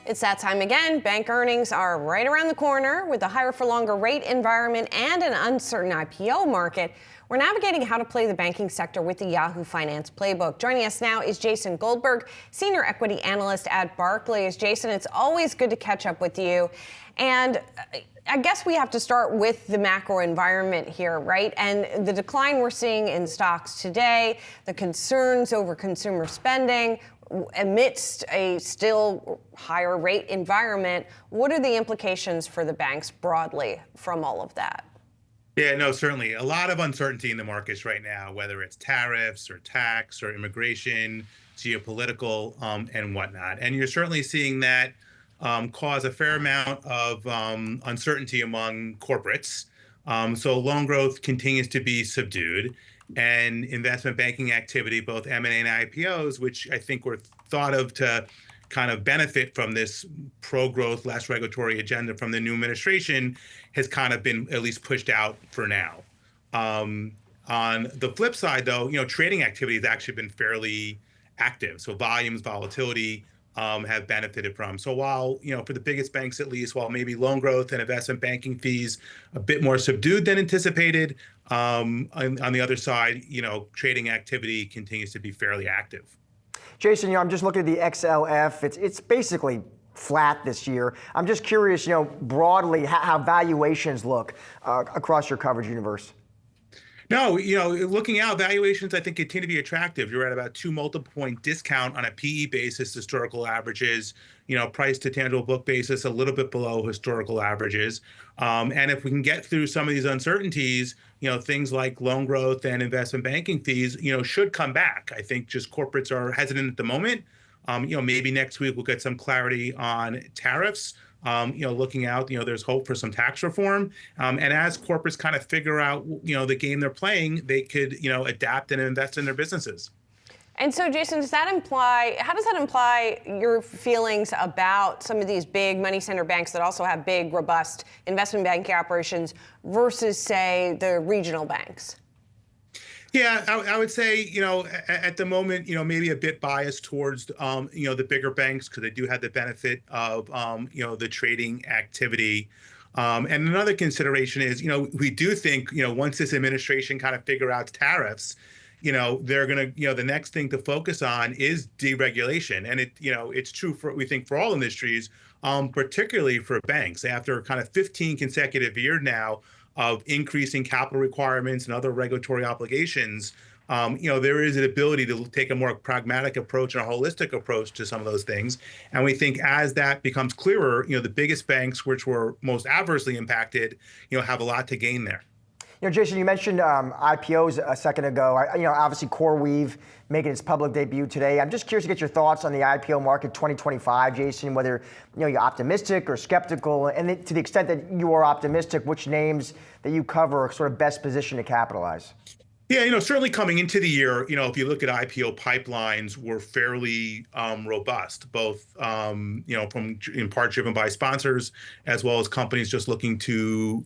It's that time again. Bank earnings are right around the corner. With a higher for longer rate environment and an uncertain IPO market, we're navigating how to play the banking sector with the Yahoo Finance playbook. Joining us now is Jason Goldberg, Senior Equity Analyst at Barclays. Jason, it's always good to catch up with you. And I guess we have to start with the macro environment here, right? And the decline we're seeing in stocks today, the concerns over consumer spending amidst a still higher rate environment. What are the implications for the banks broadly from all of that? Yeah, no, certainly. A lot of uncertainty in the markets right now, whether it's tariffs or tax or immigration, geopolitical, and whatnot. And you're certainly seeing that cause a fair amount of uncertainty among corporates. So loan growth continues to be subdued, and investment banking activity, both M&A and IPOs, which I think were thought of to kind of benefit from this pro-growth, less regulatory agenda from the new administration, has kind of been at least pushed out for now. On the flip side, though, trading activity has actually been fairly active. So volumes, volatility have benefited from. So while, for the biggest banks at least, while maybe loan growth and investment banking fees a bit more subdued than anticipated, on the other side, trading activity continues to be fairly active. Jason, I'm just looking at the XLF. It's basically flat this year. I'm just curious, broadly how valuations look across your coverage universe. No, looking out, valuations, I think, continue to be attractive. You're at about 2 multiple point discount on a PE basis, historical averages, price to tangible book basis, a little bit below historical averages. And if we can get through some of these uncertainties, things like loan growth and investment banking fees, should come back. I think just corporates are hesitant at the moment. Maybe next week we'll get some clarity on tariffs. Looking out, there's hope for some tax reform. And as corporates kind of figure out, the game they're playing, they could, adapt and invest in their businesses. And so, Jason, how does that imply your feelings about some of these big money center banks that also have big, robust investment banking operations versus, say, the regional banks? Yeah, I would say, at the moment, maybe a bit biased towards, the bigger banks because they do have the benefit of, the trading activity. And another consideration is, we do think, once this administration kind of figure out tariffs, they're going to, the next thing to focus on is deregulation. And it's true we think for all industries, particularly for banks. After kind of 15 consecutive years now of increasing capital requirements and other regulatory obligations, there is an ability to take a more pragmatic approach and a holistic approach to some of those things. And we think as that becomes clearer, the biggest banks, which were most adversely impacted, have a lot to gain there. Jason, you mentioned IPOs a second ago. Obviously CoreWeave making its public debut today. I'm just curious to get your thoughts on the IPO market 2025, Jason, whether you're optimistic or skeptical, and to the extent that you are optimistic, which names that you cover are sort of best positioned to capitalize? Yeah, certainly coming into the year, if you look at IPO pipelines, were fairly robust, both, from in part driven by sponsors as well as companies just looking to,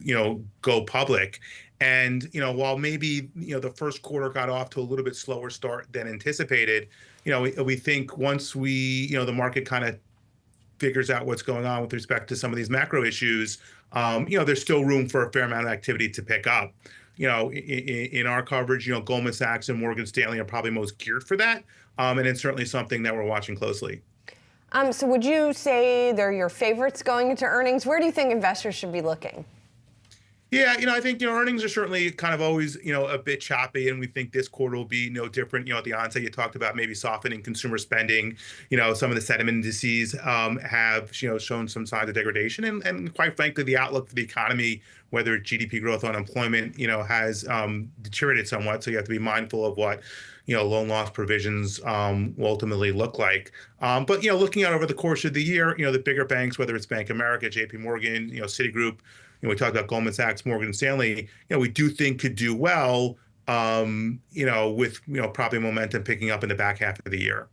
go public. And, while maybe, the first quarter got off to a little bit slower start than anticipated, we think once the market kind of figures out what's going on with respect to some of these macro issues, there's still room for a fair amount of activity to pick up. In our coverage, Goldman Sachs and Morgan Stanley are probably most geared for that. And it's certainly something that we're watching closely. So would you say they're your favorites going into earnings? Where do you think investors should be looking? Yeah, I think, earnings are certainly kind of always, a bit choppy, and we think this quarter will be no different. At the onset, you talked about maybe softening consumer spending. Some of the sentiment indices have, shown some signs of degradation. And quite frankly, the outlook for the economy, whether it's GDP growth or unemployment, has deteriorated somewhat. So you have to be mindful of what, loan loss provisions will ultimately look like. But, looking out over the course of the year, the bigger banks, whether it's Bank of America, JP Morgan, Citigroup, we talked about Goldman Sachs, Morgan Stanley, we do think could do well, with, probably momentum picking up in the back half of the year.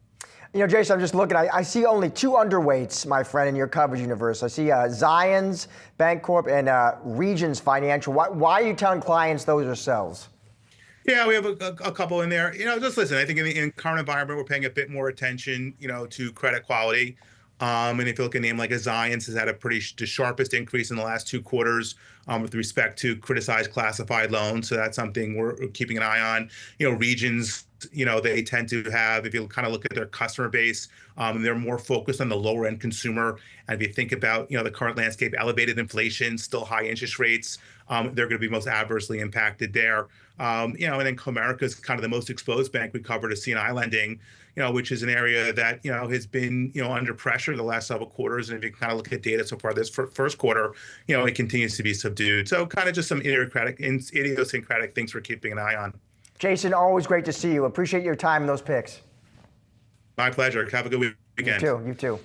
Jason, I'm just looking, I see only 2 underweights, my friend, in your coverage universe. I see Zions Bancorp and Regions Financial. Why are you telling clients those are sells? Yeah, we have a couple in there. Just listen, I think in the current environment, we're paying a bit more attention, to credit quality. And if you look at a name like Zions, has had the sharpest increase in the last 2 quarters with respect to criticized classified loans. So that's something we're keeping an eye on. Regions, they tend to have, if you kind of look at their customer base, they're more focused on the lower end consumer. And if you think about, the current landscape, elevated inflation, still high interest rates, they're going to be most adversely impacted there. And then Comerica is kind of the most exposed bank we cover to C&I lending, which is an area that, has been, under pressure the last several quarters. And if you kind of look at data so far this first quarter, it continues to be subdued. So kind of just some idiosyncratic things we're keeping an eye on. Jason, always great to see you. Appreciate your time and those picks. My pleasure. Have a good weekend. You too.